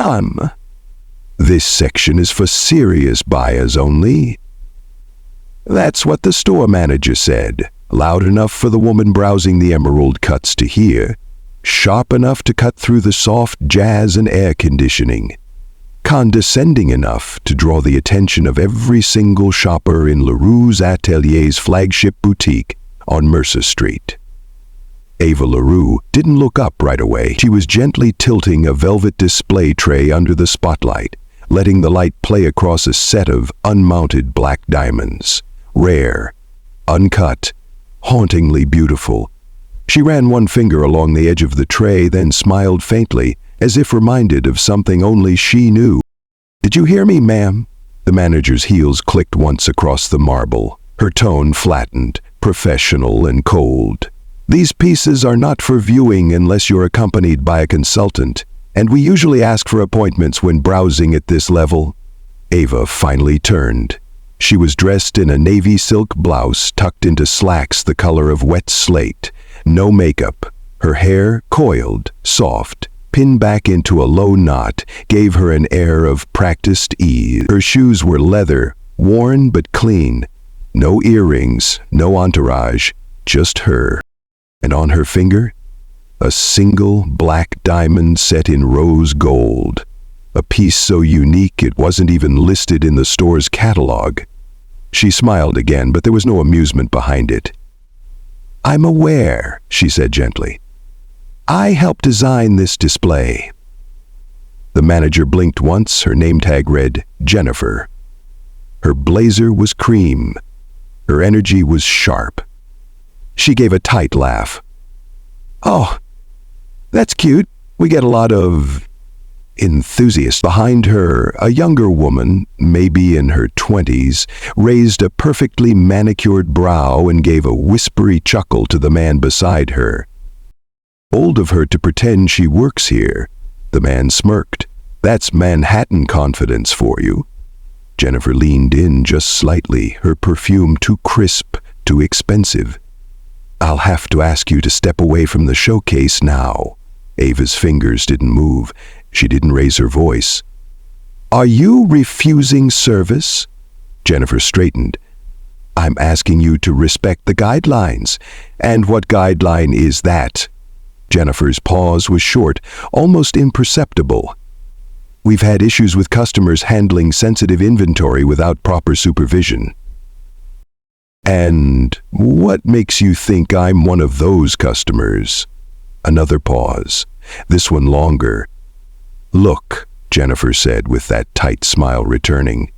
Ma'am, this section is for serious buyers only." That's what the store manager said, loud enough for the woman browsing the emerald cuts to hear, sharp enough to cut through the soft jazz and air conditioning, condescending enough to draw the attention of every single shopper in LeRoux's Atelier's flagship boutique on Mercer Street. Ava LeRoux didn't look up right away. She was gently tilting a velvet display tray under the spotlight, letting the light play across a set of unmounted black diamonds. Rare, uncut, hauntingly beautiful. She ran one finger along the edge of the tray, then smiled faintly, as if reminded of something only she knew. "Did you hear me, ma'am?" The manager's heels clicked once across the marble. Her tone flattened, professional and cold. "These pieces are not for viewing unless you're accompanied by a consultant, and we usually ask for appointments when browsing at this level." Ava finally turned. She was dressed in a navy silk blouse tucked into slacks the color of wet slate. No makeup. Her hair, coiled, soft, pinned back into a low knot, gave her an air of practiced ease. Her shoes were leather, worn but clean. No earrings, no entourage, just her. And on her finger, a single black diamond set in rose gold. A piece so unique it wasn't even listed in the store's catalog. She smiled again, but there was no amusement behind it. "I'm aware," she said gently. "I helped design this display." The manager blinked once. Her name tag read Jennifer. Her blazer was cream. Her energy was sharp. She gave a tight laugh. "Oh, that's cute. We get a lot of enthusiasts." Behind her, a younger woman, maybe in her 20s, raised a perfectly manicured brow and gave a whispery chuckle to the man beside her. "Old of her to pretend she works here." The man smirked. "That's Manhattan confidence for you." Jennifer leaned in just slightly, her perfume too crisp, too expensive. "I'll have to ask you to step away from the showcase now." Ava's fingers didn't move. She didn't raise her voice. "Are you refusing service?" Jennifer straightened. "I'm asking you to respect the guidelines." "And what guideline is that?" Jennifer's pause was short, almost imperceptible. "We've had issues with customers handling sensitive inventory without proper supervision." "And what makes you think I'm one of those customers?" Another pause, this one longer. "Look," Jennifer said with that tight smile returning,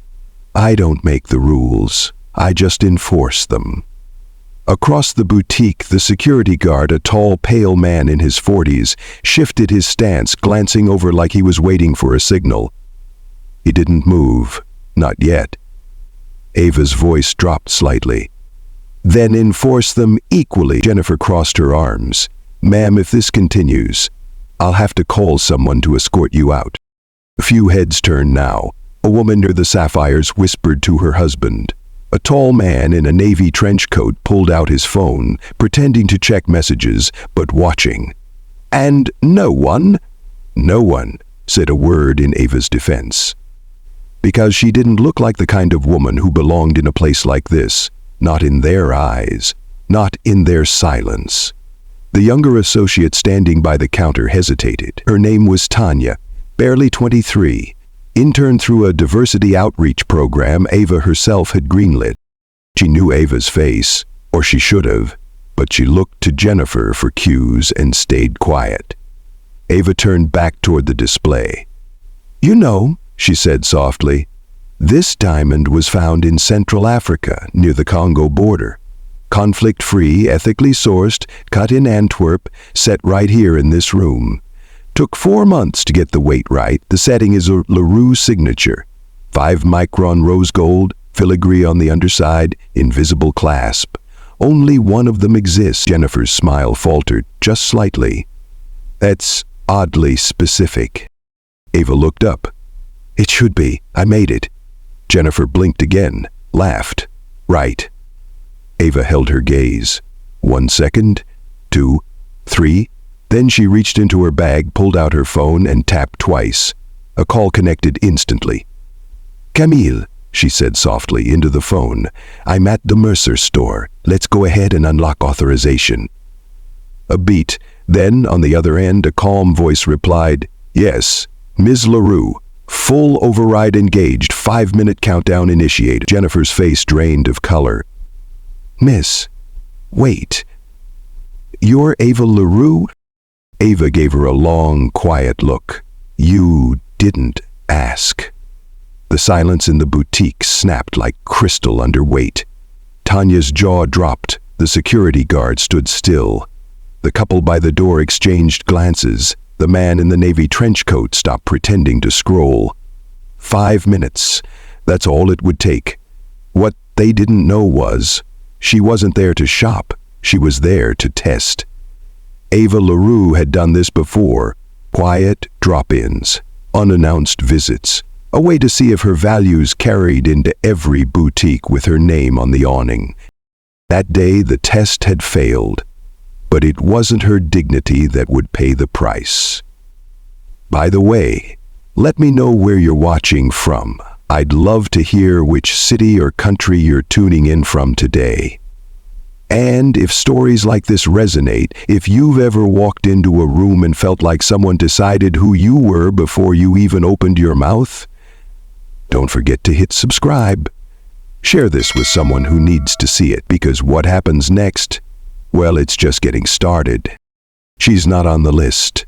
"I don't make the rules, I just enforce them." Across the boutique, the security guard, a tall, pale man in his 40s, shifted his stance, glancing over like he was waiting for a signal. He didn't move, not yet. Ava's voice dropped slightly. "Then enforce them equally." Jennifer crossed her arms. "Ma'am, if this continues, I'll have to call someone to escort you out." A few heads turned now. A woman near the sapphires whispered to her husband. A tall man in a navy trench coat pulled out his phone, pretending to check messages, but watching. "And no one?" "No one," said a word in Ava's defense. Because she didn't look like the kind of woman who belonged in a place like this. Not in their eyes. Not in their silence. The younger associate standing by the counter hesitated. Her name was Tanya, barely 23, intern through a diversity outreach program Ava herself had greenlit. She knew Ava's face, or she should have, but she looked to Jennifer for cues and stayed quiet. Ava turned back toward the display. "You know," she said softly, "this diamond was found in Central Africa, near the Congo border. Conflict-free, ethically sourced, cut in Antwerp, set right here in this room. Took 4 months to get the weight right. The setting is a LeRoux signature. 5-micron rose gold, filigree on the underside, invisible clasp. Only one of them exists." Jennifer's smile faltered, just slightly. "That's oddly specific." Ava looked up. "It should be. I made it." Jennifer blinked again, laughed. "Right." Ava held her gaze. 1 second, 2, 3. Then she reached into her bag, pulled out her phone, and tapped twice. A call connected instantly. "Camille," she said softly into the phone. "I'm at the Mercer store. Let's go ahead and unlock authorization." A beat. Then, on the other end, a calm voice replied, "Yes, Ms. LeRoux. Full override engaged. 5-minute countdown initiated." Jennifer's face drained of color. "Miss, wait. You're Ava LeRoux?" Ava gave her a long, quiet look. "You didn't ask." The silence in the boutique snapped like crystal under weight. Tanya's jaw dropped. The security guard stood still. The couple by the door exchanged glances. The man in the navy trench coat stopped pretending to scroll. 5 minutes. That's all it would take. What they didn't know was, she wasn't there to shop. She was there to test. Ava LeRoux had done this before. Quiet drop-ins, unannounced visits. A way to see if her values carried into every boutique with her name on the awning. That day the test had failed, but it wasn't her dignity that would pay the price. By the way, let me know where you're watching from. I'd love to hear which city or country you're tuning in from today. And if stories like this resonate, if you've ever walked into a room and felt like someone decided who you were before you even opened your mouth, don't forget to hit subscribe. Share this with someone who needs to see it, because what happens next, well, it's just getting started. She's not on the list.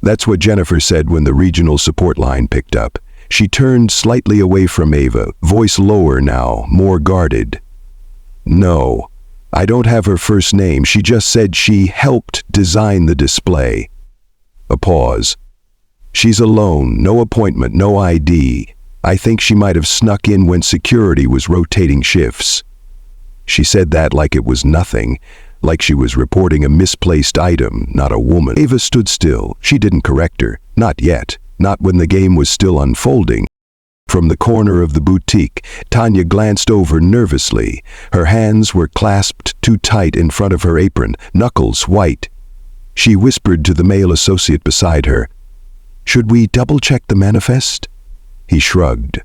That's what Jennifer said when the regional support line picked up. She turned slightly away from Ava, voice lower now, more guarded. "No, I don't have her first name. She just said she helped design the display." A pause. "She's alone, no appointment, no ID. I think she might have snuck in when security was rotating shifts." She said that like it was nothing, like she was reporting a misplaced item, not a woman. Ava stood still. She didn't correct her. Not yet. Not when the game was still unfolding. From the corner of the boutique, Tanya glanced over nervously. Her hands were clasped too tight in front of her apron, knuckles white. She whispered to the male associate beside her, "Should we double-check the manifest?" He shrugged.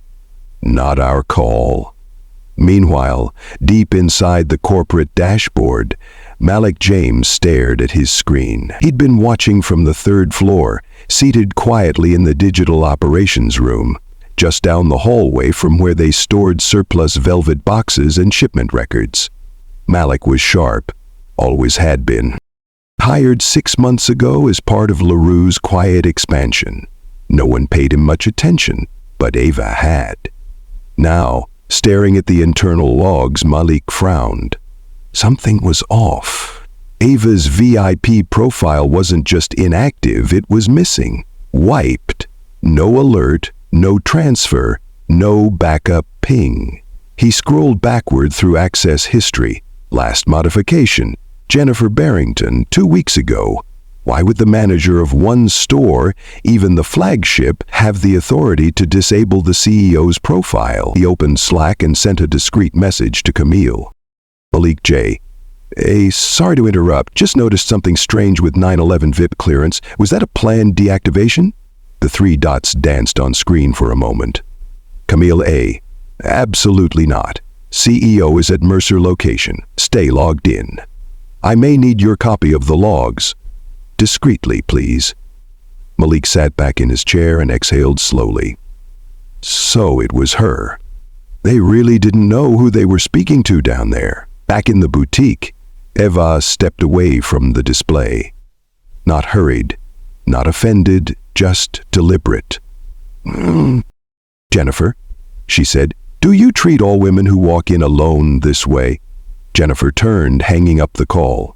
"Not our call." Meanwhile, deep inside the corporate dashboard, Malik James stared at his screen. He'd been watching from the 3rd floor, seated quietly in the digital operations room, just down the hallway from where they stored surplus velvet boxes and shipment records. Malik was sharp, always had been. Hired 6 months ago as part of LeRoux's quiet expansion. No one paid him much attention, but Ava had. Now, staring at the internal logs, Malik frowned. Something was off. Ava's VIP profile wasn't just inactive, it was missing. Wiped. No alert, no transfer, no backup ping. He scrolled backward through access history. Last modification, Jennifer Barrington, 2 weeks ago. Why would the manager of one store, even the flagship, have the authority to disable the CEO's profile? He opened Slack and sent a discreet message to Camille. Malik J. "Hey, sorry to interrupt. Just noticed something strange with 9/11 VIP clearance. Was that a planned deactivation?" The 3 dots danced on screen for a moment. Camille A. "Absolutely not. CEO is at Mercer location. Stay logged in. I may need your copy of the logs. Discreetly, please." Malik sat back in his chair and exhaled slowly. So it was her. They really didn't know who they were speaking to down there. Back in the boutique, Ava stepped away from the display. Not hurried, not offended, just deliberate. "Jennifer," she said, "do you treat all women who walk in alone this way?" Jennifer turned, hanging up the call.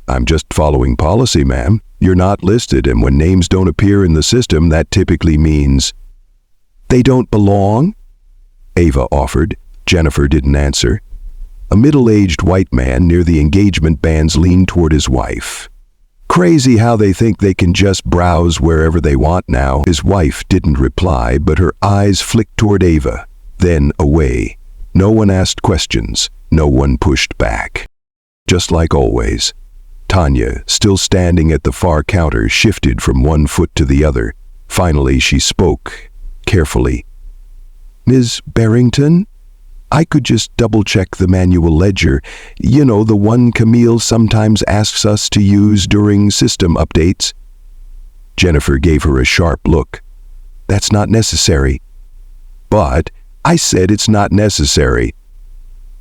"I'm just following policy, ma'am. You're not listed, and when names don't appear in the system, that typically means—" "They don't belong?" Ava offered. Jennifer didn't answer. A middle-aged white man near the engagement bands leaned toward his wife. "Crazy how they think they can just browse wherever they want now." His wife didn't reply, but her eyes flicked toward Ava, then away. No one asked questions. No one pushed back. Just like always, Tanya, still standing at the far counter, shifted from one foot to the other. Finally, she spoke, carefully. "Ms. Barrington? I could just double-check the manual ledger. You know, the one Camille sometimes asks us to use during system updates." Jennifer gave her a sharp look. "That's not necessary." "But I said it's not necessary."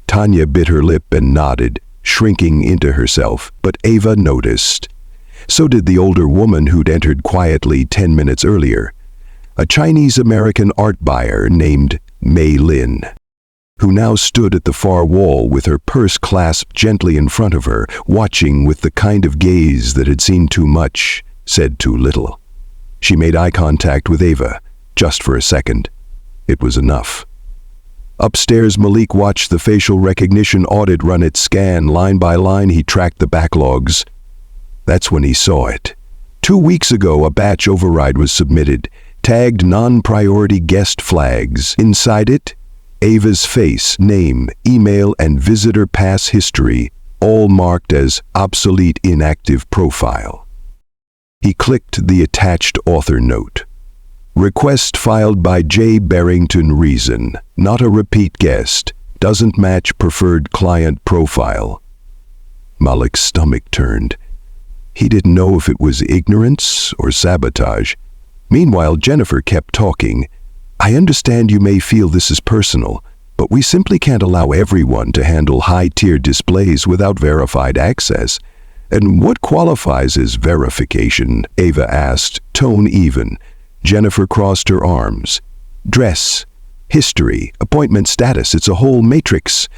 Tanya bit her lip and nodded, shrinking into herself, but Ava noticed. So did the older woman who'd entered quietly 10 minutes earlier, a Chinese-American art buyer named Mei Lin, who now stood at the far wall with her purse clasped gently in front of her, watching with the kind of gaze that had seen too much, said too little. She made eye contact with Ava, just for a second. It was enough. Upstairs, Malik watched the facial recognition audit run its scan. Line by line, he tracked the backlogs. That's when he saw it. 2 weeks ago, a batch override was submitted, tagged non-priority guest flags. Inside it, Ava's face, name, email, and visitor pass history, all marked as obsolete inactive profile. He clicked the attached author note. Request filed by J. Barrington. Reason, not a repeat guest. Doesn't match preferred client profile. Malik's stomach turned. He didn't know if it was ignorance or sabotage. Meanwhile, Jennifer kept talking. "I understand you may feel this is personal, but we simply can't allow everyone to handle high-tier displays without verified access." "And what qualifies as verification?" Ava asked, tone even. Jennifer crossed her arms. "Dress, history, appointment status, it's a whole matrix."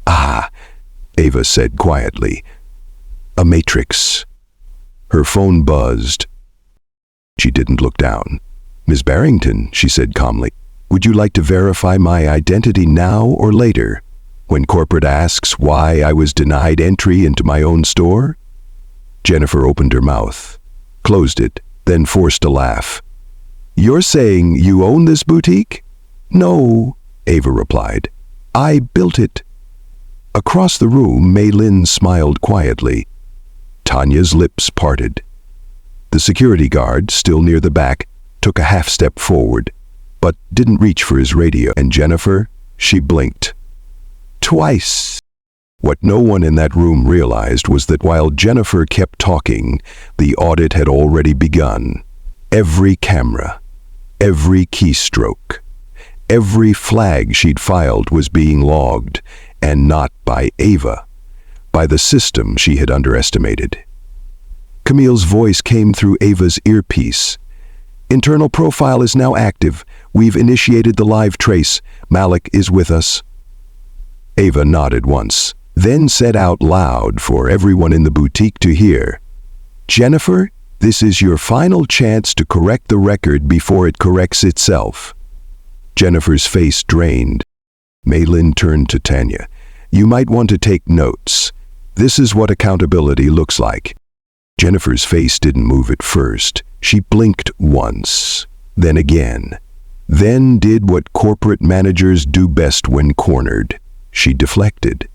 "Ah," Ava said quietly. "A matrix." Her phone buzzed. She didn't look down. "Ms. Barrington," she said calmly, "would you like to verify my identity now or later, when corporate asks why I was denied entry into my own store?" Jennifer opened her mouth, closed it, then forced a laugh. "You're saying you own this boutique?" "No," Ava replied. "I built it." Across the room, Mei Lin smiled quietly. Tanya's lips parted. The security guard, still near the back, took a half step forward, but didn't reach for his radio. And Jennifer, she blinked. Twice. What no one in that room realized was that while Jennifer kept talking, the audit had already begun. Every camera, every keystroke, every flag she'd filed was being logged, and not by Ava, by the system she had underestimated. Camille's voice came through Ava's earpiece. "Internal profile is now active. We've initiated the live trace. Malik is with us." Ava nodded once, then said out loud for everyone in the boutique to hear, "Jennifer, this is your final chance to correct the record before it corrects itself." Jennifer's face drained. Mei Lin turned to Tanya. "You might want to take notes. This is what accountability looks like." Jennifer's face didn't move at first. She blinked once, then again, then did what corporate managers do best when cornered. She deflected.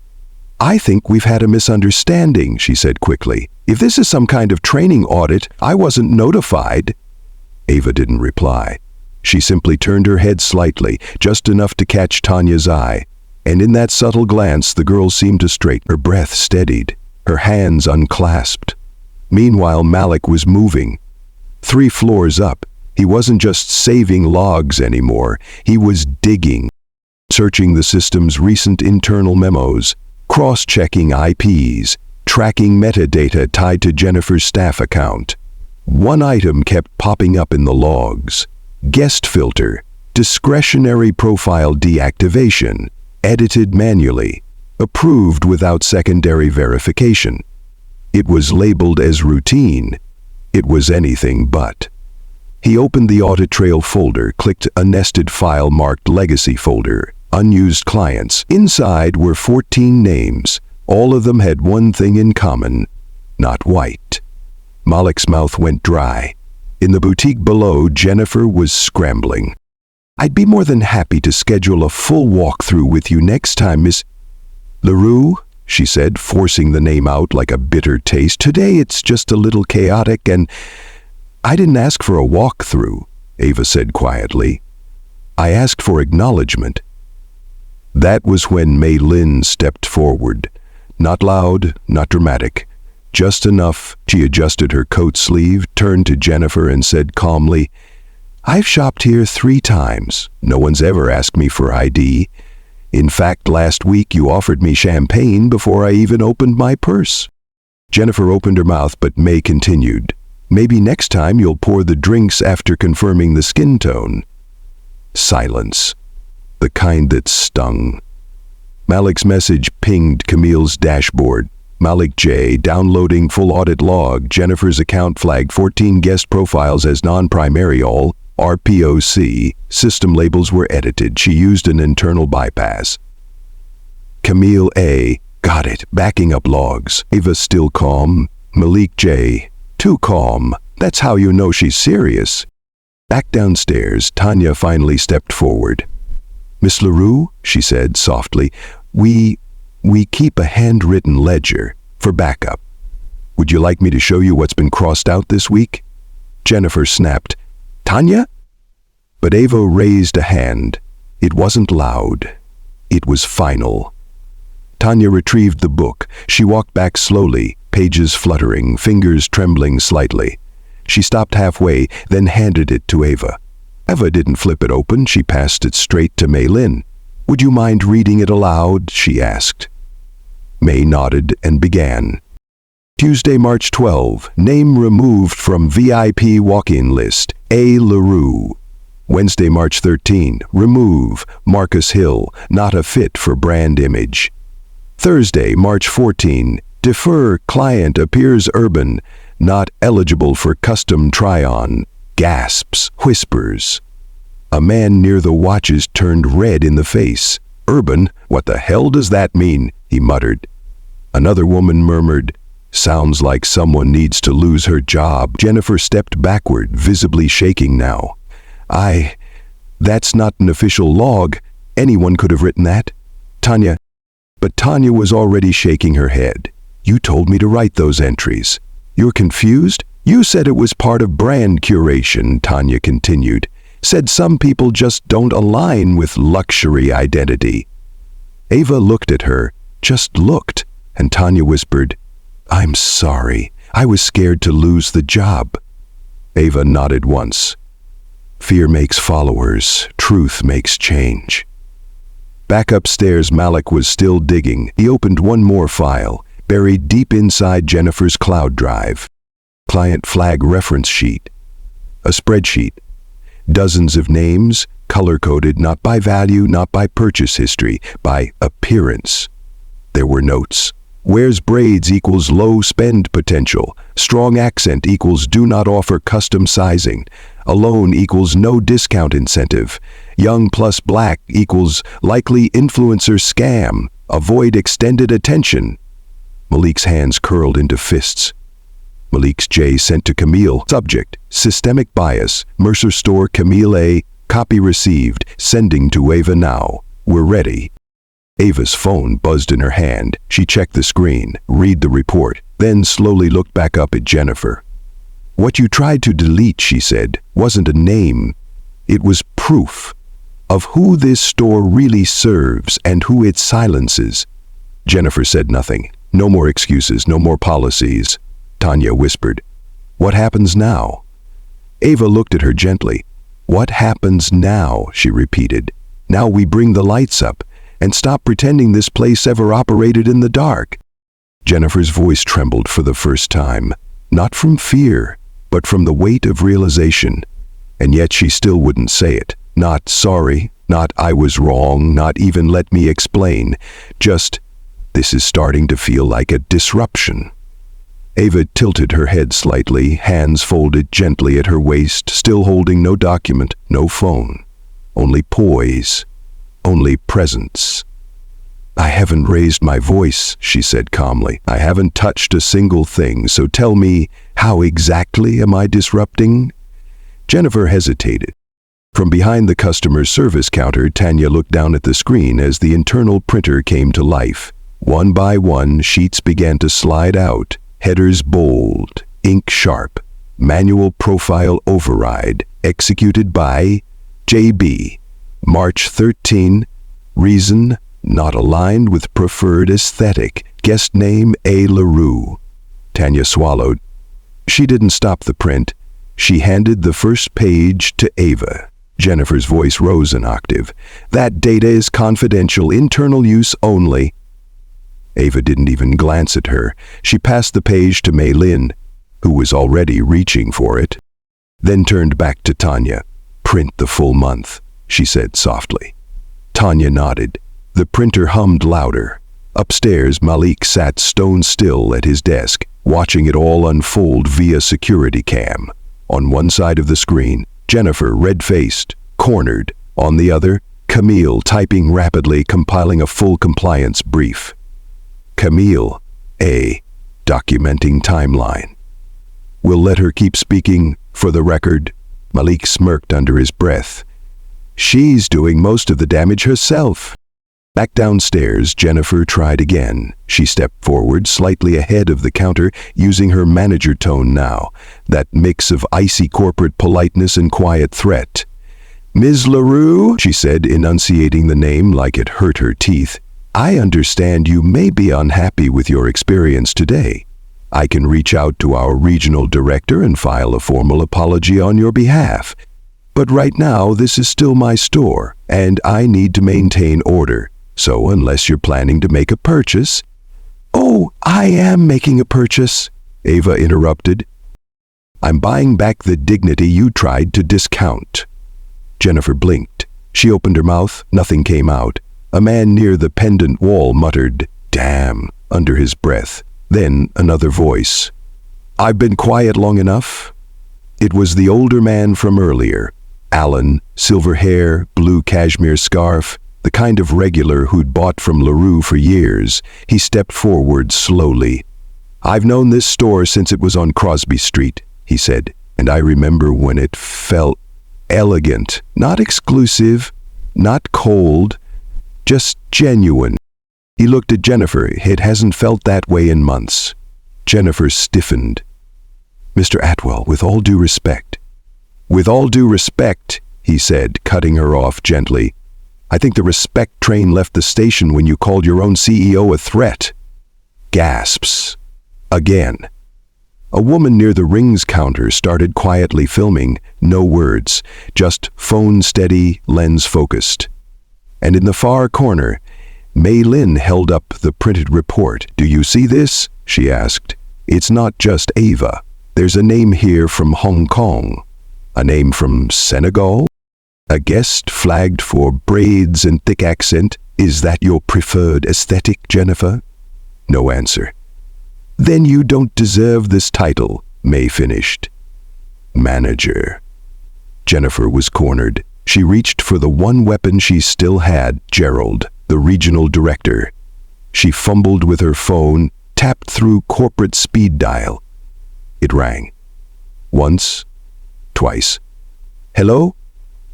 "I think we've had a misunderstanding," she said quickly. "If this is some kind of training audit, I wasn't notified." Ava didn't reply. She simply turned her head slightly, just enough to catch Tanya's eye, and in that subtle glance the girl seemed to straighten. Her breath steadied, her hands unclasped. Meanwhile, Malik was moving. 3 floors up, he wasn't just saving logs anymore, he was digging, searching the system's recent internal memos, cross-checking IPs, tracking metadata tied to Jennifer's staff account. One item kept popping up in the logs: guest filter, discretionary profile deactivation, edited manually, approved without secondary verification. It was labeled as routine. It was anything but. He opened the audit trail folder, clicked a nested file marked Legacy folder, Unused Clients. Inside were 14 names. All of them had one thing in common: not white. Malik's mouth went dry. In the boutique below, Jennifer was scrambling. "I'd be more than happy to schedule a full walkthrough with you next time, Miss LeRoux," she said, forcing the name out like a bitter taste. "Today it's just a little chaotic, and I didn't ask for a walkthrough. Ava said quietly. I asked for acknowledgement. That was when Mei Lin stepped forward. Not loud, not dramatic. Just enough. She adjusted her coat sleeve, turned to Jennifer and said calmly, I've shopped here 3 times. No one's ever asked me for ID. In fact, last week you offered me champagne before I even opened my purse. Jennifer opened her mouth, but May continued, Maybe next time you'll pour the drinks after confirming the skin tone. Silence. The kind that stung. Malik's message pinged Camille's dashboard. Malik J. downloading full audit log. Jennifer's account flagged 14 guest profiles as non-primary all. RPOC. System labels were edited. She used an internal bypass. Camille A. Got it. Backing up logs. Ava still calm. Malik J. Too calm. That's how you know she's serious. Back downstairs, Tanya finally stepped forward. Miss LeRoux, she said softly, we keep a handwritten ledger for backup. Would you like me to show you what's been crossed out this week? Jennifer snapped, Tanya? But Ava raised a hand. It wasn't loud. It was final. Tanya retrieved the book. She walked back slowly, pages fluttering, fingers trembling slightly. She stopped halfway, then handed it to Ava. Ava didn't flip it open. She passed it straight to Mei Lin. Would you mind reading it aloud? She asked. May nodded and began. Tuesday, March 12. Name removed from VIP walk-in list. A LeRoux. Wednesday, March 13. Remove. Marcus Hill. Not a fit for brand image. Thursday, March 14. Defer. Client appears urban. Not eligible for custom try-on. Gasps. Whispers. A man near the watches turned red in the face. Urban? What the hell does that mean? He muttered. Another woman murmured, Sounds like someone needs to lose her job. Jennifer stepped backward, visibly shaking now. That's not an official log. Anyone could have written that. Tanya. But Tanya was already shaking her head. You told me to write those entries. You're confused? You said it was part of brand curation, Tanya continued. Said some people just don't align with luxury identity. Ava looked at her, just looked, and Tanya whispered, I'm sorry. I was scared to lose the job. Ava nodded once. Fear makes followers. Truth makes change. Back upstairs, Malik was still digging. He opened one more file, buried deep inside Jennifer's cloud drive. Client flag reference sheet. A spreadsheet. Dozens of names, color-coded not by value, not by purchase history, by appearance. There were notes. Wears braids equals low spend potential. Strong accent equals do not offer custom sizing. Alone equals no discount incentive. Young plus black equals likely influencer scam. Avoid extended attention. Malik's hands curled into fists. Malik's J sent to Camille. Subject, systemic bias. Mercer Store, Camille A. Copy received. Sending to Ava now. We're ready. Ava's phone buzzed in her hand. She checked the screen, read the report, then slowly looked back up at Jennifer. What you tried to delete, she said, wasn't a name. It was proof of who this store really serves and who it silences. Jennifer said nothing. No more excuses, no more policies. Tanya whispered, What happens now? Ava looked at her gently. What happens now? She repeated. Now we bring the lights up and stop pretending this place ever operated in the dark. Jennifer's voice trembled for the first time, not from fear, but from the weight of realization. And yet she still wouldn't say it. Not sorry, not I was wrong, not even let me explain. Just, this is starting to feel like a disruption. Ava tilted her head slightly, hands folded gently at her waist, still holding no document, no phone. Only poise, only presence. I haven't raised my voice, she said calmly. I haven't touched a single thing, so tell me, how exactly am I disrupting? Jennifer hesitated. From behind the customer service counter, Tanya looked down at the screen as the internal printer came to life. One by one, sheets began to slide out, headers bold, ink sharp. Manual profile override, executed by JB. March 13, reason, not aligned with preferred aesthetic. Guest name, Ava LeRoux. Tanya swallowed. She didn't stop the print. She handed the first page to Ava. Jennifer's voice rose an octave. That data is confidential, internal use only. Ava didn't even glance at her. She passed the page to Mei Lin, who was already reaching for it, then turned back to Tanya. Print the full month, she said softly. Tanya nodded. The printer hummed louder. Upstairs, Malik sat stone still at his desk, watching it all unfold via security cam. On one side of the screen, Jennifer, red-faced, cornered. On the other, Camille, typing rapidly, compiling a full compliance brief. Camille, documenting timeline. We'll let her keep speaking, for the record. Malik smirked under his breath. She's doing most of the damage herself. Back downstairs, Jennifer tried again. She stepped forward, slightly ahead of the counter, using her manager tone now, that mix of icy corporate politeness and quiet threat. Ms. LeRoux, she said, enunciating the name like it hurt her teeth, I understand you may be unhappy with your experience today. I can reach out to our regional director and file a formal apology on your behalf. But right now, this is still my store, and I need to maintain order. So unless you're planning to make a purchase— Oh, I am making a purchase, Ava interrupted. I'm buying back the dignity you tried to discount. Jennifer blinked. She opened her mouth. Nothing came out. A man near the pendant wall muttered, "Damn," under his breath. Then another voice. I've been quiet long enough. It was the older man from earlier. Alan, silver hair, blue cashmere scarf, the kind of regular who'd bought from LeRoux for years. He stepped forward slowly. I've known this store since it was on Crosby Street, he said, and I remember when it felt elegant, not exclusive, not cold, just genuine. He looked at Jennifer. It hasn't felt that way in months. Jennifer stiffened. Mr. Atwell, with all due respect. With all due respect, he said, cutting her off gently. I think the respect train left the station when you called your own CEO a threat. Gasps. Again. A woman near the rings counter started quietly filming, no words, just phone steady, lens focused. And in the far corner, Mei Lin held up the printed report. Do you see this? She asked. It's not just Ava. There's a name here from Hong Kong. A name from Senegal? A guest flagged for braids and thick accent. Is that your preferred aesthetic, Jennifer? No answer. Then you don't deserve this title, May finished. Manager. Jennifer was cornered. She reached for the one weapon she still had, Gerald, the regional director. She fumbled with her phone, tapped through corporate speed dial. It rang. Once, twice. Hello?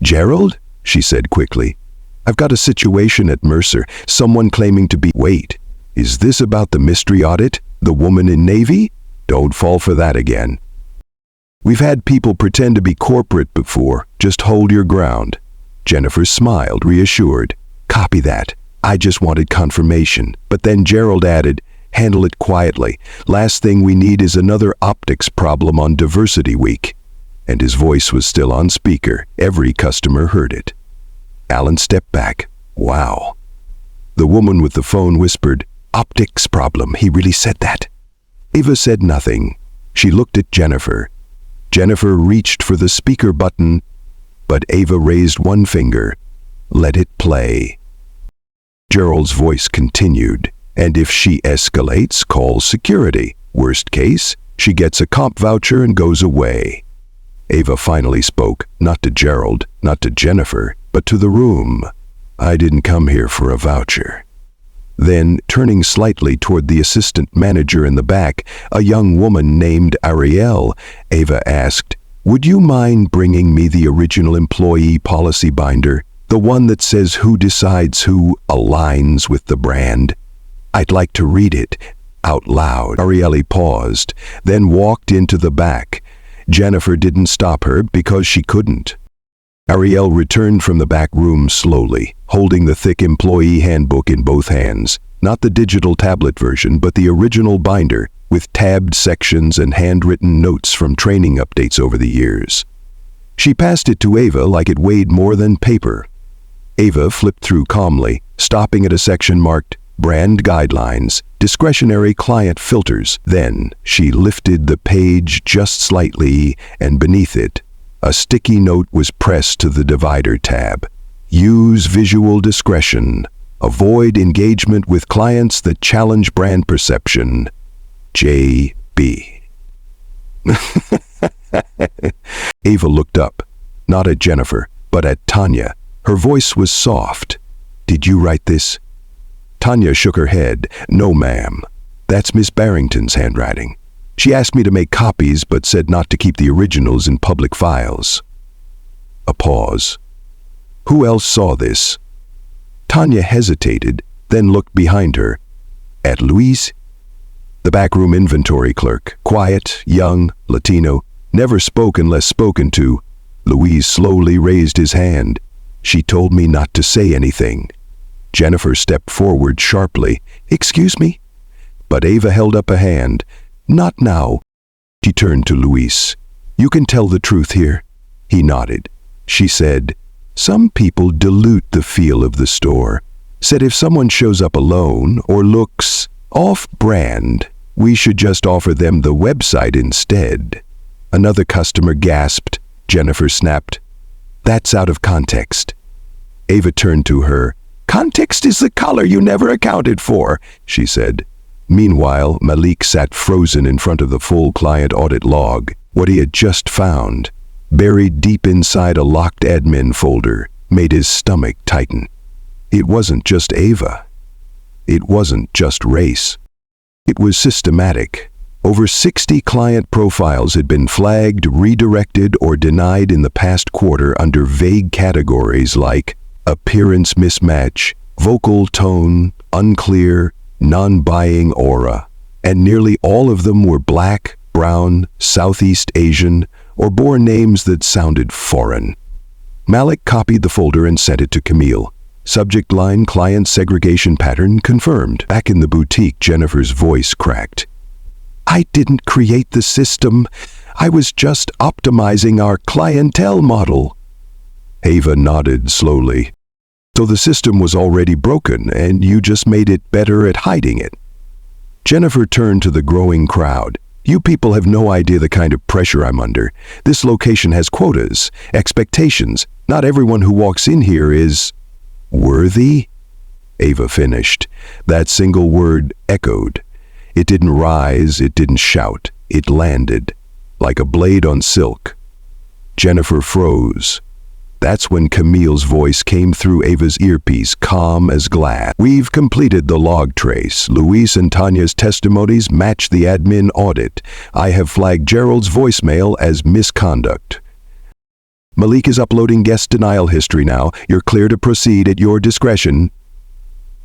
Gerald? She said quickly. I've got a situation at Mercer. Someone claiming to be— Wait, is this about the mystery audit? The woman in Navy? Don't fall for that again. We've had people pretend to be corporate before. Just hold your ground. Jennifer smiled, reassured. Copy that. I just wanted confirmation. But then Gerald added, handle it quietly. Last thing we need is another optics problem on Diversity Week. And his voice was still on speaker. Every customer heard it. Alan stepped back. Wow. The woman with the phone whispered, optics problem. He really said that. Ava said nothing. She looked at Jennifer. Jennifer reached for the speaker button, but Ava raised one finger. Let it play. Gerald's voice continued. And if she escalates, call security. Worst case, she gets a comp voucher and goes away. Ava finally spoke, not to Gerald, not to Jennifer, but to the room. I didn't come here for a voucher. Then, turning slightly toward the assistant manager in the back, a young woman named Ariel, Ava asked, would you mind bringing me the original employee policy binder, the one that says who decides who aligns with the brand? I'd like to read it out loud. Ariel paused, then walked into the back. Jennifer didn't stop her because she couldn't. Ariel returned from the back room slowly, holding the thick employee handbook in both hands, not the digital tablet version, but the original binder, with tabbed sections and handwritten notes from training updates over the years. She passed it to Ava like it weighed more than paper. Ava flipped through calmly, stopping at a section marked Brand Guidelines, Discretionary Client Filters. Then she lifted the page just slightly, and beneath it, a sticky note was pressed to the divider tab. Use visual discretion. Avoid engagement with clients that challenge brand perception. J.B. Ava looked up, not at Jennifer, but at Tanya. Her voice was soft. Did you write this? Tanya shook her head. No, ma'am. That's Miss Barrington's handwriting. She asked me to make copies, but said not to keep the originals in public files. A pause. Who else saw this? Tanya hesitated, then looked behind her. At Luis? The backroom inventory clerk, quiet, young, Latino, never spoke unless spoken to. Luis slowly raised his hand. She told me not to say anything. Jennifer stepped forward sharply. Excuse me? But Ava held up a hand. Not now. She turned to Luis. You can tell the truth here. He nodded. She said, some people dilute the feel of the store. Said if someone shows up alone or looks off-brand, we should just offer them the website instead. Another customer gasped. Jennifer snapped, that's out of context. Ava turned to her. Context is the color you never accounted for, she said. Meanwhile, Malik sat frozen in front of the full client audit log. What he had just found, buried deep inside a locked admin folder, made his stomach tighten. It wasn't just Ava. It wasn't just race. It was systematic. Over 60 client profiles had been flagged, redirected, or denied in the past quarter under vague categories like appearance mismatch, vocal tone, unclear, non-buying aura, and nearly all of them were Black, Brown, Southeast Asian, or bore names that sounded foreign. Malik copied the folder and sent it to Camille. Subject line, client segregation pattern confirmed. Back in the boutique, Jennifer's voice cracked. I didn't create the system. I was just optimizing our clientele model. Ava nodded slowly. So the system was already broken, and you just made it better at hiding it. Jennifer turned to the growing crowd. You people have no idea the kind of pressure I'm under. This location has quotas, expectations. Not everyone who walks in here is worthy? Ava finished. That single word echoed. It didn't rise, it didn't shout. It landed, like a blade on silk. Jennifer froze. That's when Camille's voice came through Ava's earpiece, calm as glass. We've completed the log trace. Luis and Tanya's testimonies match the admin audit. I have flagged Gerald's voicemail as misconduct. Malik is uploading guest denial history now. You're clear to proceed at your discretion.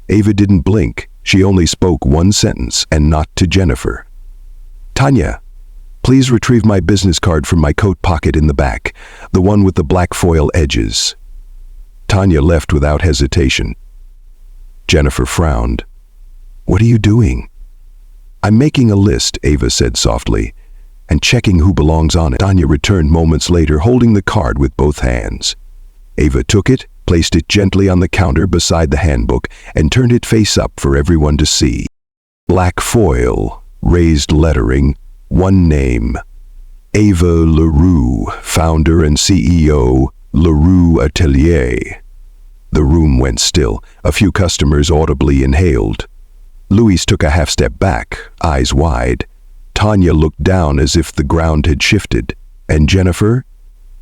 Ava didn't blink. She only spoke one sentence, and not to Jennifer. Tanya, please retrieve my business card from my coat pocket in the back, the one with the black foil edges. Tanya left without hesitation. Jennifer frowned. What are you doing? I'm making a list, Ava said softly, and checking who belongs on it. Tanya returned moments later, holding the card with both hands. Ava took it, placed it gently on the counter beside the handbook, and turned it face up for everyone to see. Black foil, raised lettering, one name. Ava LeRoux, founder and CEO, LeRoux Atelier. The room went still. A few customers audibly inhaled. Luis took a half step back, eyes wide. Tanya looked down as if the ground had shifted. And Jennifer?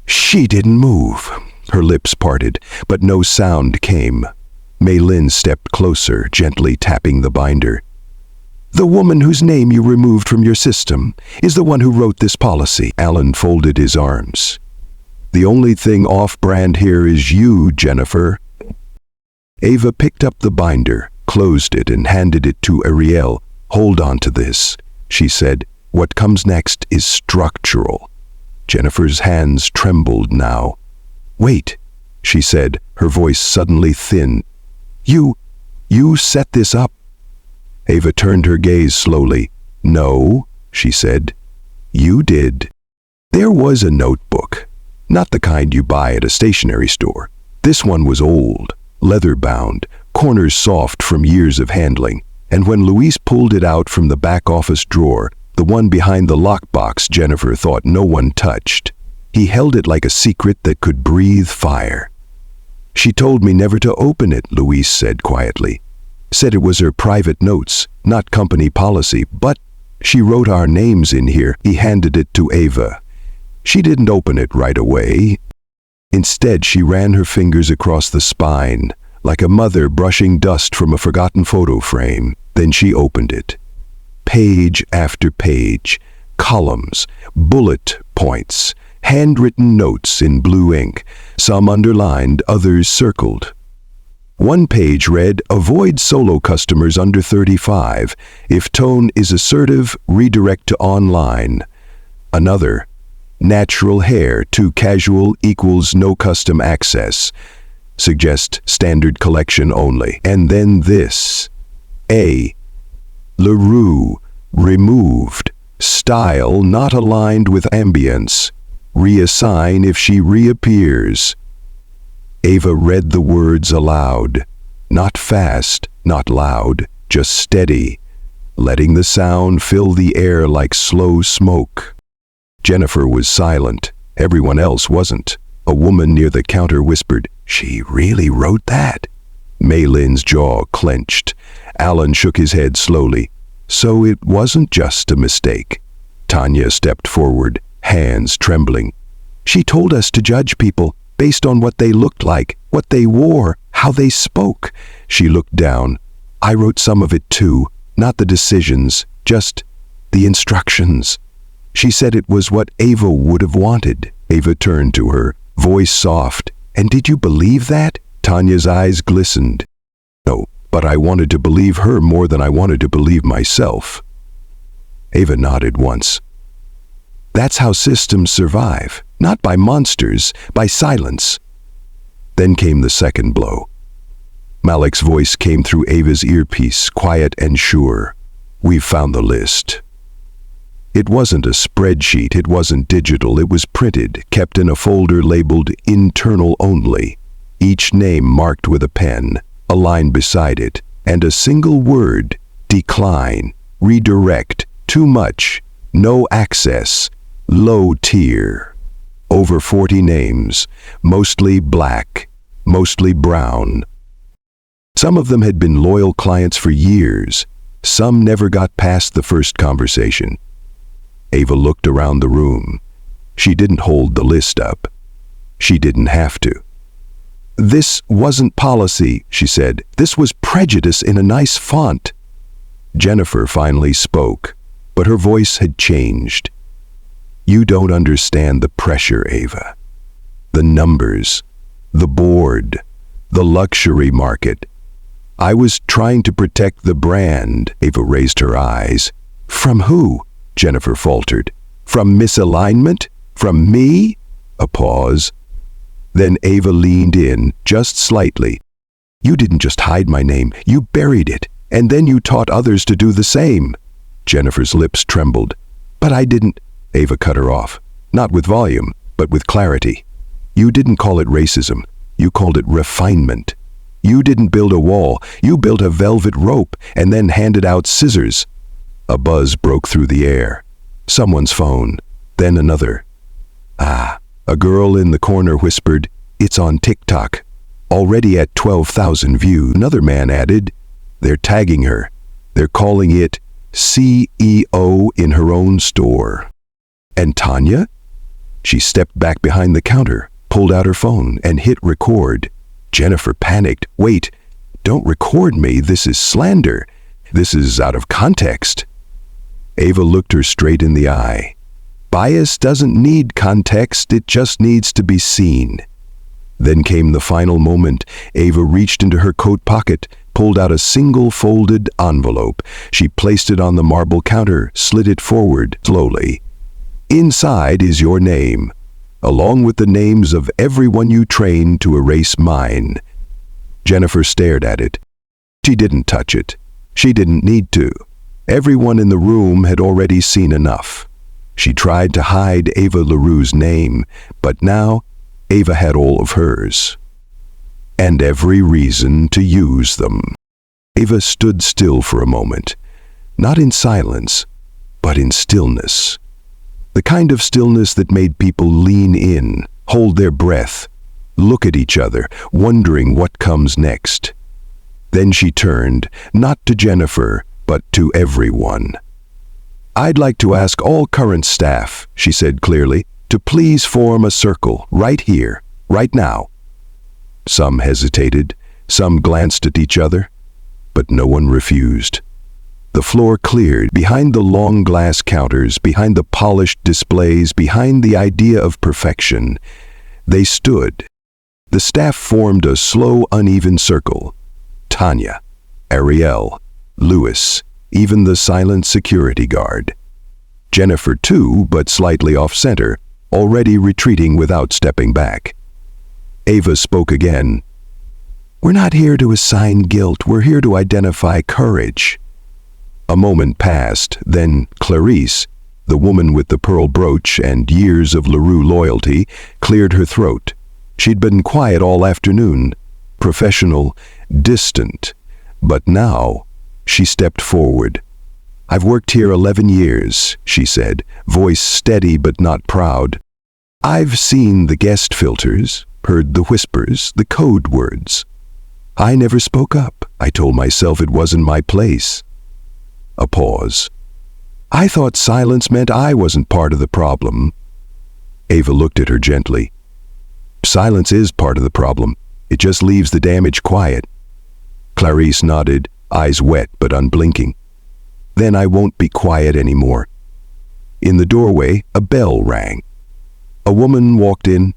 She didn't move. Her lips parted, but no sound came. Mei Lin stepped closer, gently tapping the binder. The woman whose name you removed from your system is the one who wrote this policy. Alan folded his arms. The only thing off-brand here is you, Jennifer. Ava picked up the binder, closed it, and handed it to Ariel. Hold on to this, she said. What comes next is structural. Jennifer's hands trembled now. "Wait," she said, her voice suddenly thin. You set this up." Ava turned her gaze slowly. "No," she said. "You did." There was a notebook. Not the kind you buy at a stationery store. This one was old, leather-bound, corners soft from years of handling. And when Luis pulled it out from the back office drawer, the one behind the lockbox Jennifer thought no one touched, he held it like a secret that could breathe fire. "She told me never to open it," Luis said quietly. "Said it was her private notes, not company policy, but she wrote our names in here." He handed it to Ava. She didn't open it right away. Instead, she ran her fingers across the spine, like a mother brushing dust from a forgotten photo frame. Then she opened it. Page after page, columns, bullet points, handwritten notes in blue ink, some underlined, others circled. One page read, "Avoid solo customers under 35. If tone is assertive, redirect to online." Another, "Natural hair to casual equals no custom access. Suggest standard collection only." And then this, "A. LeRoux, removed. Style not aligned with ambience. Reassign if she reappears." Ava read the words aloud. Not fast, not loud, just steady, letting the sound fill the air like slow smoke. Jennifer was silent. Everyone else wasn't. A woman near the counter whispered, "She really wrote that?" Maylin's jaw clenched. Alan shook his head slowly. "So it wasn't just a mistake." Tanya stepped forward, hands trembling. "She told us to judge people based on what they looked like, what they wore, how they spoke." She looked down. "I wrote some of it too, not the decisions, just the instructions." She said it was what Ava would have wanted. Ava turned to her, voice soft. "And did you believe that?" Tanya's eyes glistened. "No, but I wanted to believe her more than I wanted to believe myself." Ava nodded once. "That's how systems survive. Not by monsters, by silence." Then came the second blow. Malik's voice came through Ava's earpiece, quiet and sure. "We've found the list." It wasn't a spreadsheet, it wasn't digital, it was printed, kept in a folder labeled "Internal Only." Each name marked with a pen, a line beside it, and a single word: decline, redirect, too much, no access, low tier. Over 40 names, mostly black, mostly brown. Some of them had been loyal clients for years. Some never got past the first conversation. Ava looked around the room. She didn't hold the list up. She didn't have to. "This wasn't policy," she said. "This was prejudice in a nice font." Jennifer finally spoke, but her voice had changed. "You don't understand the pressure, Ava. The numbers, the board, the luxury market. I was trying to protect the brand." Ava raised her eyes. "From who?" Jennifer faltered. "From misalignment? From me?" A pause. Then Ava leaned in, just slightly. "You didn't just hide my name, you buried it, and then you taught others to do the same." Jennifer's lips trembled. "But I didn't—" Ava cut her off. "Not with volume, but with clarity. You didn't call it racism, you called it refinement. You didn't build a wall, you built a velvet rope and then handed out scissors." A buzz broke through the air. Someone's phone, then another. "Ah," a girl in the corner whispered, "it's on TikTok. Already at 12,000 views." Another man added, "They're tagging her. They're calling it CEO in her own store." "And Tanya?" She stepped back behind the counter, pulled out her phone, and hit record. Jennifer panicked. "Wait, don't record me. This is slander. This is out of context." Ava looked her straight in the eye. "Bias doesn't need context, it just needs to be seen." Then came the final moment. Ava reached into her coat pocket, pulled out a single folded envelope. She placed it on the marble counter, slid it forward slowly. Inside is your name, along with the names of everyone you trained to erase mine." Jennifer stared at it. She didn't touch it. She didn't need to. Everyone in the room had already seen enough. She tried to hide Ava LeRoux's name, but now Ava had all of hers. And every reason to use them. Ava stood still for a moment, not in silence, but in stillness. The kind of stillness that made people lean in, hold their breath, look at each other, wondering what comes next. Then she turned, not to Jennifer, but to everyone. "I'd like to ask all current staff," she said clearly, "to please form a circle right here, right now." Some hesitated, some glanced at each other, but no one refused. The floor cleared, behind the long glass counters, behind the polished displays, behind the idea of perfection. They stood. The staff formed a slow, uneven circle. Tanya, Ariel, Louis, even the silent security guard. Jennifer too, but slightly off-center, already retreating without stepping back. Ava spoke again. "We're not here to assign guilt, we're here to identify courage." A moment passed, then Clarice, the woman with the pearl brooch and years of LeRoux loyalty, cleared her throat. She'd been quiet all afternoon, professional, distant, but now she stepped forward. "I've worked here 11 years, she said, voice steady but not proud. "I've seen the guest filters, heard the whispers, the code words. I never spoke up. I told myself it wasn't my place." A pause. "I thought silence meant I wasn't part of the problem." Ava looked at her gently. "Silence is part of the problem. It just leaves the damage quiet." Clarice nodded, eyes wet but unblinking. "Then I won't be quiet anymore." In the doorway, a bell rang. A woman walked in.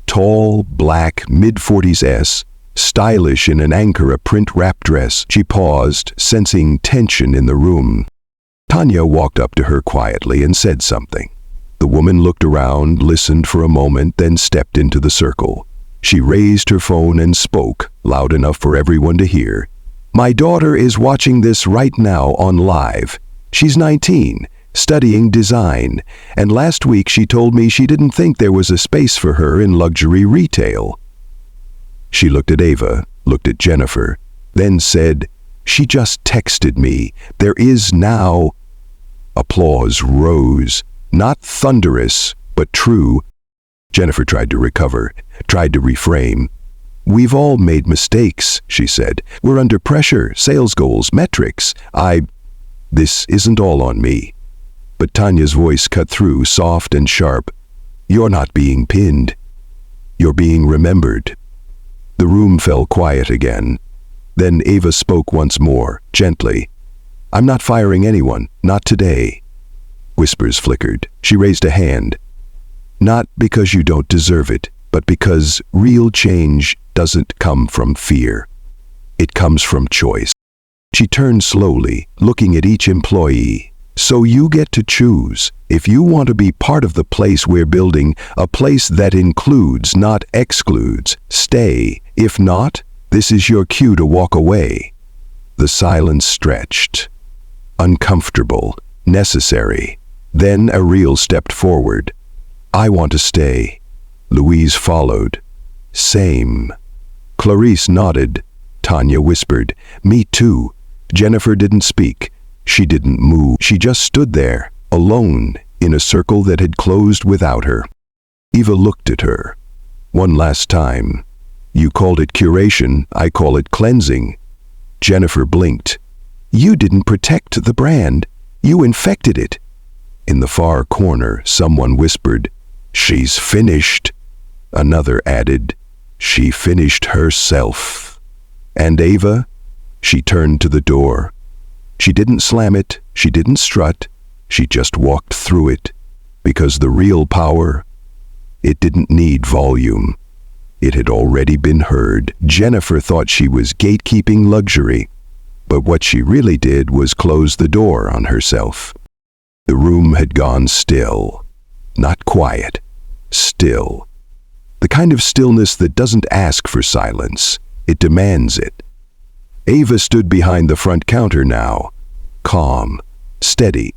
Tall, black, mid-40s, stylish in an Ankara print wrap dress. She paused, sensing tension in the room. Tanya walked up to her quietly and said something. The woman looked around, listened for a moment, then stepped into the circle. She raised her phone and spoke, loud enough for everyone to hear. "My daughter is watching this right now on live. She's 19, studying design, and last week she told me she didn't think there was a space for her in luxury retail." She looked at Ava, looked at Jennifer, then said, "She just texted me. There is now." Applause rose, not thunderous, but true. Jennifer tried to recover, tried to reframe. "We've all made mistakes," she said. "We're under pressure, sales goals, metrics. This isn't all on me." But Tanya's voice cut through, soft and sharp. "You're not being pinned. You're being remembered." The room fell quiet again. Then Ava spoke once more, gently. "I'm not firing anyone, not today." Whispers flickered. She raised a hand. "Not because you don't deserve it, but because real change doesn't come from fear. It comes from choice." She turned slowly, looking at each employee. "So you get to choose. If you want to be part of the place we're building, a place that includes, not excludes, stay. If not, this is your cue to walk away." The silence stretched. Uncomfortable, necessary. Then Ariel stepped forward. "I want to stay." Louise followed. "Same." Clarice nodded. Tanya whispered, "Me too." Jennifer didn't speak. She didn't move. She just stood there, alone, in a circle that had closed without her. Ava looked at her. One last time. "You called it curation, I call it cleansing." Jennifer blinked. "You didn't protect the brand. You infected it." In the far corner, someone whispered, "She's finished." Another added, "She finished herself." And Ava? She turned to the door. She didn't slam it, she didn't strut, she just walked through it. Because the real power, it didn't need volume. It had already been heard. Jennifer thought she was gatekeeping luxury, but what she really did was close the door on herself. The room had gone still. not quiet, still. The kind of stillness that doesn't ask for silence, it demands it. Ava stood behind the front counter now, calm, steady,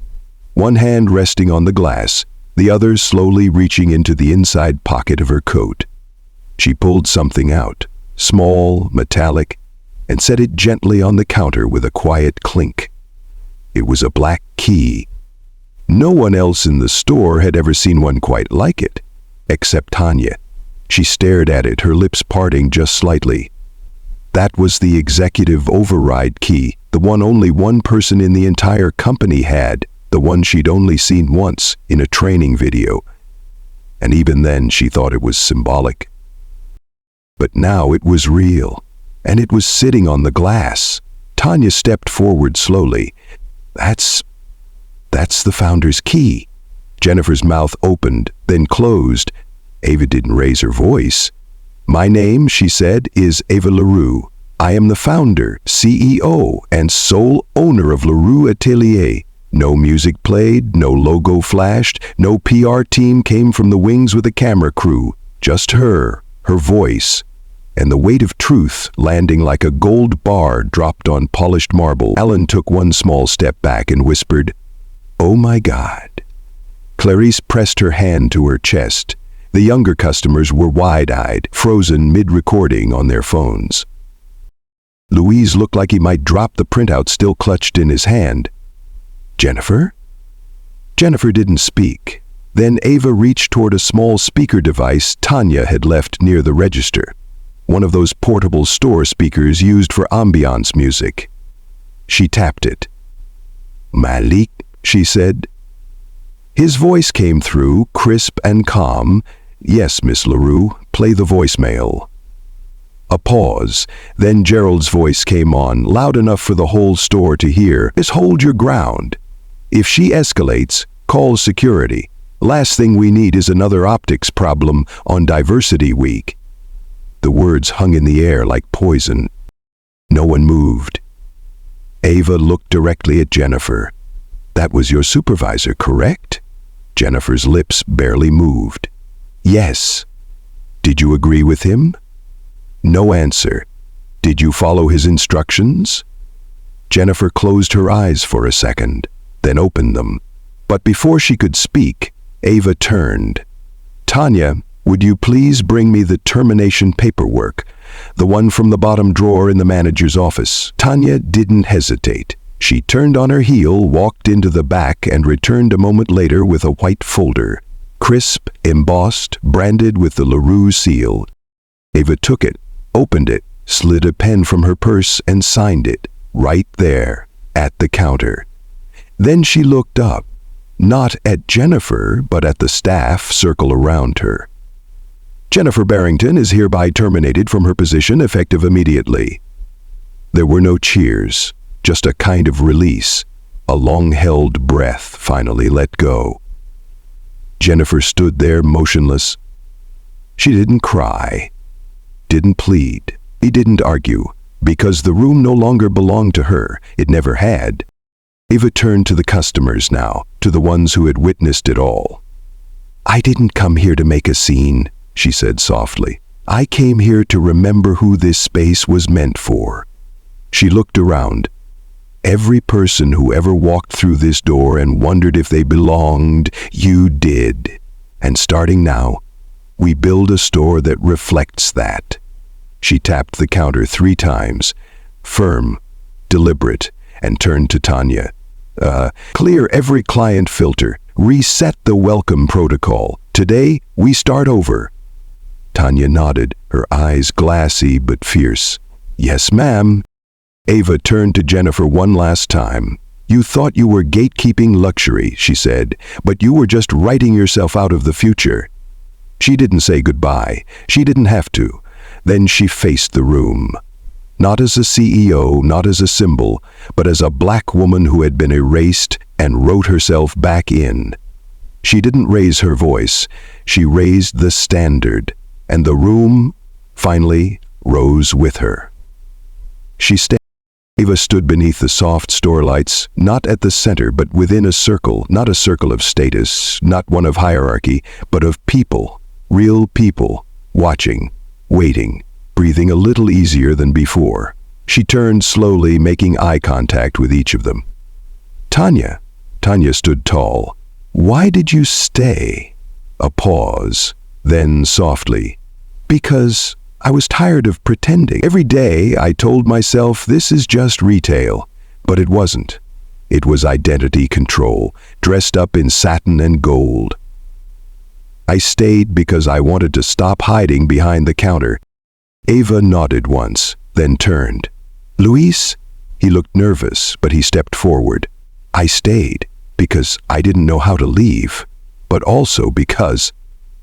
one hand resting on the glass, the other slowly reaching into the inside pocket of her coat. She pulled something out, small, metallic, and set it gently on the counter with a quiet clink. It was a black key. No one else in the store had ever seen one quite like it, except Tanya. She stared at it, her lips parting just slightly. That was the executive override key, the one only one person in the entire company had, the one she'd only seen once in a training video. And even then she thought it was symbolic. But now it was real, and it was sitting on the glass. Tanya stepped forward slowly. That's the founder's key. Jennifer's mouth opened, then closed. Ava didn't raise her voice. "My name," she said, "is Ava LeRoux. I am the founder, CEO, and sole owner of LeRoux Atelier. No music played, no logo flashed, no PR team came from the wings with a camera crew. Just her voice, and the weight of truth landing like a gold bar dropped on polished marble." Alan took one small step back and whispered, "Oh my God." Clarice pressed her hand to her chest. The younger customers were wide-eyed, frozen mid-recording on their phones. Louise looked like he might drop the printout still clutched in his hand. "Jennifer?" Jennifer didn't speak. Then Ava reached toward a small speaker device Tanya had left near the register, one of those portable store speakers used for ambiance music. She tapped it. "Malik," she said. His voice came through, crisp and calm. "Yes, Miss LeRoux, play the voicemail." A pause, then Gerald's voice came on, loud enough for the whole store to hear. "Just hold your ground. If she escalates, call security. Last thing we need is another optics problem on Diversity Week." The words hung in the air like poison. No one moved. Ava looked directly at Jennifer. "That was your supervisor, correct?" Jennifer's lips barely moved. "Yes." "Did you agree with him?" No answer. "Did you follow his instructions?" Jennifer closed her eyes for a second, then opened them. But before she could speak, Ava turned. "Tanya, would you please bring me the termination paperwork, the one from the bottom drawer in the manager's office?" Tanya didn't hesitate. She turned on her heel, walked into the back, and returned a moment later with a white folder, crisp, embossed, branded with the LeRoux seal. Ava took it, opened it, slid a pen from her purse, and signed it, right there, at the counter. Then she looked up, not at Jennifer, but at the staff circle around her. "Jennifer Barrington is hereby terminated from her position effective immediately." There were no cheers, just a kind of release, a long-held breath finally let go. Jennifer stood there motionless. She didn't cry, didn't plead, he didn't argue, because the room no longer belonged to her, it never had. Ava turned to the customers now, to the ones who had witnessed it all. "I didn't come here to make a scene," she said softly. "I came here to remember who this space was meant for." She looked around. Every person who ever walked through this door and wondered if they belonged, you did. And starting now, we build a store that reflects that. She tapped the counter 3 times, firm, deliberate, and turned to Tanya. Clear every client filter. Reset the welcome protocol. Today, we start over." Tanya nodded, her eyes glassy but fierce. "Yes, ma'am." Ava turned to Jennifer one last time. "You thought you were gatekeeping luxury," she said, "but you were just writing yourself out of the future." She didn't say goodbye. She didn't have to. Then she faced the room. Not as a CEO, not as a symbol, but as a black woman who had been erased and wrote herself back in. She didn't raise her voice. She raised the standard, and the room, finally, rose with her. She Ava stood beneath the soft store lights, not at the center, but within a circle, not a circle of status, not one of hierarchy, but of people, real people, watching, waiting, breathing a little easier than before. She turned slowly, making eye contact with each of them. Tanya. Tanya stood tall. Why did you stay? A pause, then softly. Because I was tired of pretending. Every day I told myself this is just retail, but it wasn't. It was identity control, dressed up in satin and gold. I stayed because I wanted to stop hiding behind the counter. Ava nodded once, then turned. Luis? He looked nervous, but he stepped forward. I stayed because I didn't know how to leave, but also because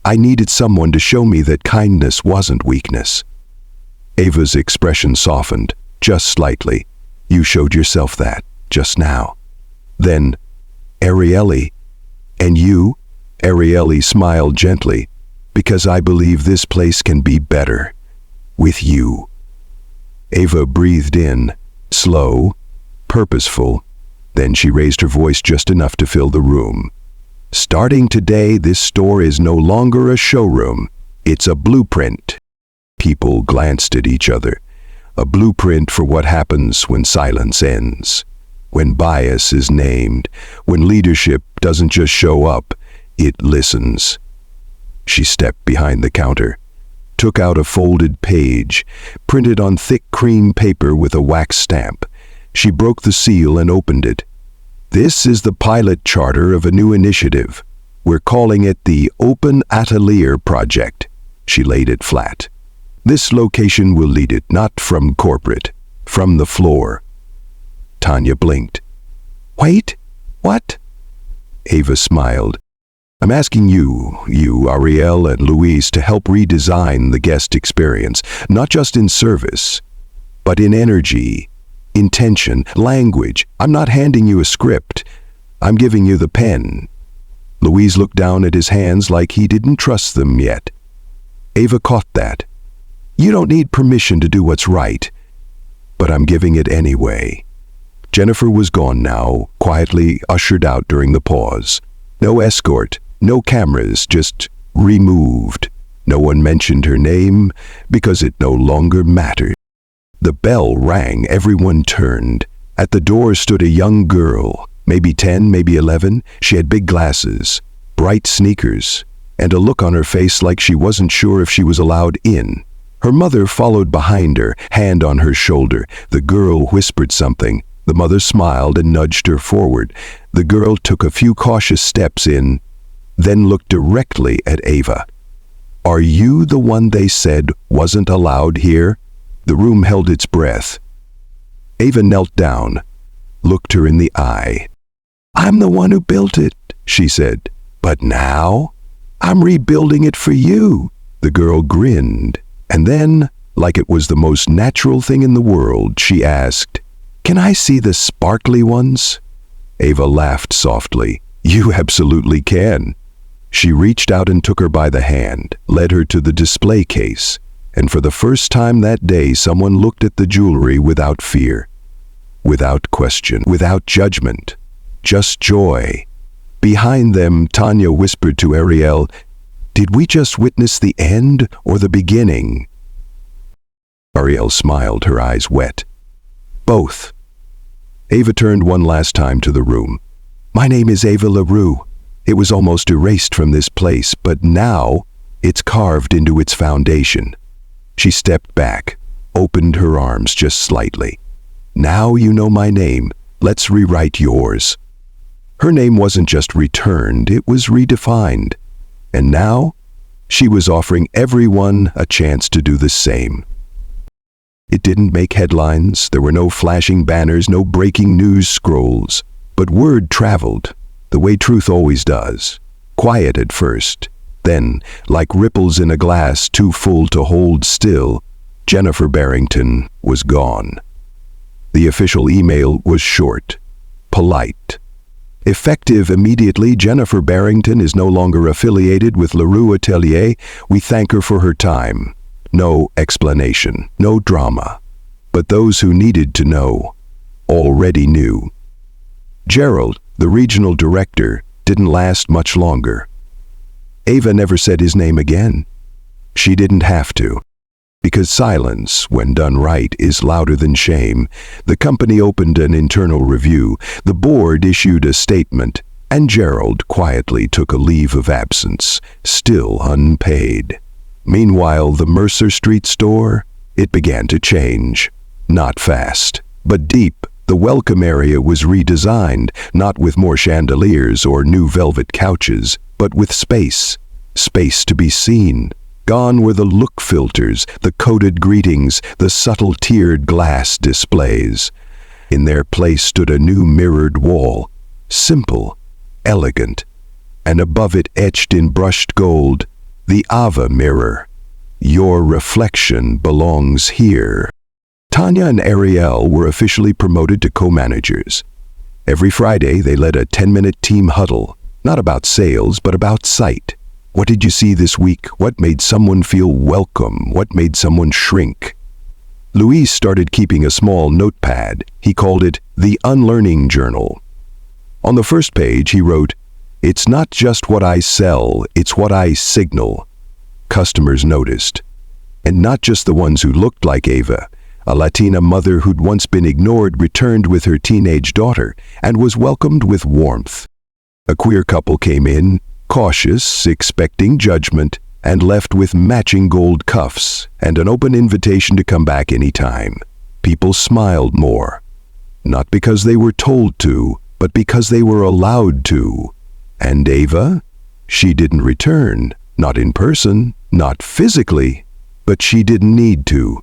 I needed someone to show me that kindness wasn't weakness. Ava's expression softened, just slightly. You showed yourself that, just now. Then, Arielle. And you? Arielle smiled gently. Because I believe this place can be better. With you. Ava breathed in, slow, purposeful. Then she raised her voice just enough to fill the room. Starting today, this store is no longer a showroom. It's a blueprint. People glanced at each other. A blueprint for what happens when silence ends. When bias is named. When leadership doesn't just show up, it listens. She stepped behind the counter, took out a folded page, printed on thick cream paper with a wax stamp. She broke the seal and opened it. This is the pilot charter of a new initiative. We're calling it the Open Atelier Project. She laid it flat. This location will lead it, not from corporate, from the floor. Tanya blinked. Wait, what? Ava smiled. I'm asking you, Arielle and Luis, to help redesign the guest experience, not just in service, but in energy, intention, language. I'm not handing you a script. I'm giving you the pen. Luis looked down at his hands like he didn't trust them yet. Ava caught that. You don't need permission to do what's right, but I'm giving it anyway. Jennifer was gone now, quietly ushered out during the pause. No escort, no cameras, just removed. No one mentioned her name because it no longer mattered. The bell rang, everyone turned. At the door stood a young girl, maybe 10, maybe 11. She had big glasses, bright sneakers, and a look on her face like she wasn't sure if she was allowed in. Her mother followed behind her, hand on her shoulder. The girl whispered something. The mother smiled and nudged her forward. The girl took a few cautious steps in, then looked directly at Ava. Are you the one they said wasn't allowed here? The room held its breath. Ava knelt down, looked her in the eye. I'm the one who built it, she said. But now, I'm rebuilding it for you. The girl grinned, and then, like it was the most natural thing in the world, she asked, Can I see the sparkly ones? Ava laughed softly. You absolutely can. She reached out and took her by the hand, led her to the display case. And for the first time that day, someone looked at the jewelry without fear, without question, without judgment, just joy. Behind them, Tanya whispered to Arielle, Did we just witness the end or the beginning? Arielle smiled, her eyes wet. Both. Ava turned one last time to the room. My name is Ava LeRoux. It was almost erased from this place, but now it's carved into its foundation. She stepped back, opened her arms just slightly. Now you know my name. Let's rewrite yours. Her name wasn't just returned, it was redefined. And now, she was offering everyone a chance to do the same. It didn't make headlines, there were no flashing banners, no breaking news scrolls. But word traveled, the way truth always does. Quiet at first. Then, like ripples in a glass too full to hold still, Jennifer Barrington was gone. The official email was short, polite. Effective immediately, Jennifer Barrington is no longer affiliated with LeRoux Atelier. We thank her for her time. No explanation, no drama. But those who needed to know already knew. Gerald, the regional director, didn't last much longer. Ava never said his name again. She didn't have to. Because silence, when done right, is louder than shame. The company opened an internal review, the board issued a statement, and Gerald quietly took a leave of absence, still unpaid. Meanwhile, the Mercer Street store, it began to change. Not fast, but deep. The welcome area was redesigned, not with more chandeliers or new velvet couches, but with space. Space to be seen. Gone were the look filters, the coded greetings, the subtle tiered glass displays. In their place stood a new mirrored wall, simple, elegant, and above it etched in brushed gold, the Ava mirror. Your reflection belongs here. Tanya and Ariel were officially promoted to co-managers. Every Friday, they led a 10-minute team huddle, not about sales, but about sight. What did you see this week? What made someone feel welcome? What made someone shrink? Luis started keeping a small notepad. He called it the Unlearning Journal. On the first page, he wrote, "It's not just what I sell, it's what I signal." Customers noticed. And not just the ones who looked like Ava. A Latina mother who'd once been ignored returned with her teenage daughter and was welcomed with warmth. A queer couple came in, cautious, expecting judgment, and left with matching gold cuffs and an open invitation to come back any time. People smiled more. Not because they were told to, but because they were allowed to. And Ava? She didn't return. Not in person, not physically, but she didn't need to.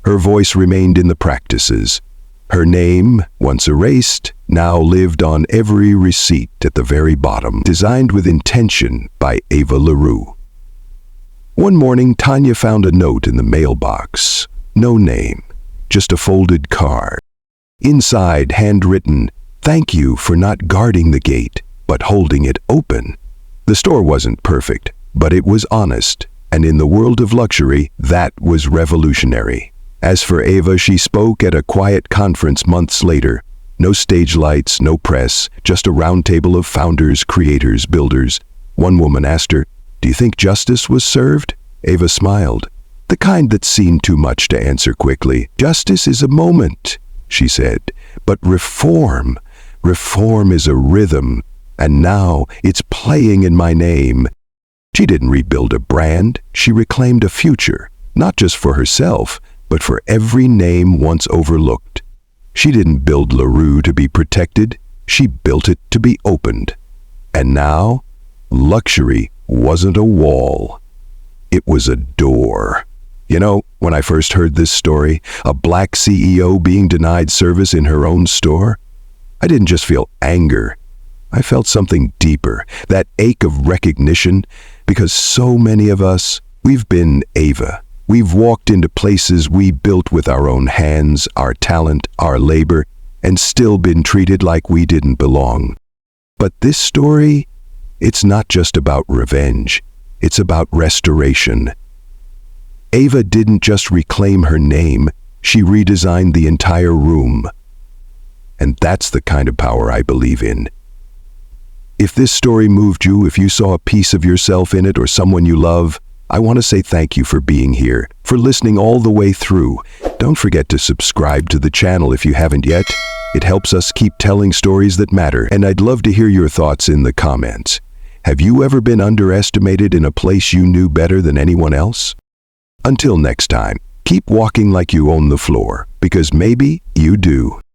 Her voice remained in the practices. Her name, once erased, now lived on every receipt at the very bottom, designed with intention by Ava LeRoux. One morning, Tanya found a note in the mailbox. No name, just a folded card. Inside, handwritten, "Thank you for not guarding the gate, but holding it open." The store wasn't perfect, but it was honest, and in the world of luxury, that was revolutionary. As for Ava, she spoke at a quiet conference months later. No stage lights, no press, just a round table of founders, creators, builders. One woman asked her, "Do you think justice was served?" Ava smiled, the kind that seemed too much to answer quickly. "Justice is a moment," she said, "but reform is a rhythm, and now it's playing in my name." She didn't rebuild a brand, she reclaimed a future, not just for herself, but for every name once overlooked. She didn't build LeRoux to be protected, she built it to be opened. And now, luxury wasn't a wall, it was a door. You know, when I first heard this story, a black CEO being denied service in her own store, I didn't just feel anger, I felt something deeper, that ache of recognition, because so many of us, we've been Ava. We've walked into places we built with our own hands, our talent, our labor, and still been treated like we didn't belong. But this story, it's not just about revenge, it's about restoration. Ava didn't just reclaim her name, she redesigned the entire room. And that's the kind of power I believe in. If this story moved you, if you saw a piece of yourself in it or someone you love, I want to say thank you for being here, for listening all the way through. Don't forget to subscribe to the channel if you haven't yet. It helps us keep telling stories that matter, and I'd love to hear your thoughts in the comments. Have you ever been underestimated in a place you knew better than anyone else? Until next time, keep walking like you own the floor, because maybe you do.